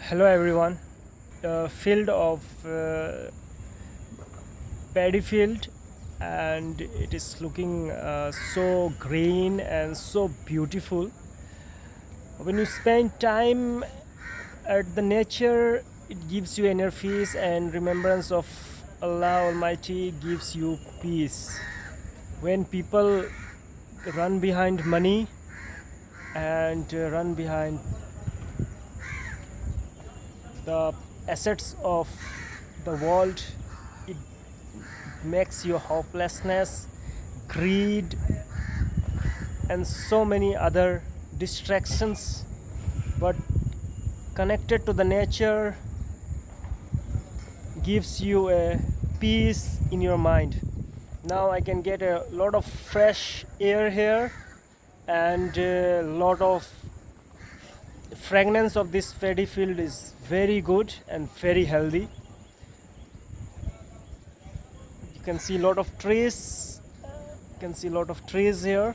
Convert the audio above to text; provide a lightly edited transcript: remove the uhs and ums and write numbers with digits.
Hello everyone. A field of paddy field, and it is looking so green and so beautiful. When you spend time at the nature, it gives you inner peace, and remembrance of Allah Almighty gives you peace. When people run behind money and run behind the assets of the world, it makes you hopelessness, greed, and so many other distractions. But connected to the nature gives you a peace in your mind. Now I can get a lot of fresh air here, and a lot of fragrance of this paddy field is very good and very healthy. You can see a lot of trees. You can see a lot of trees here.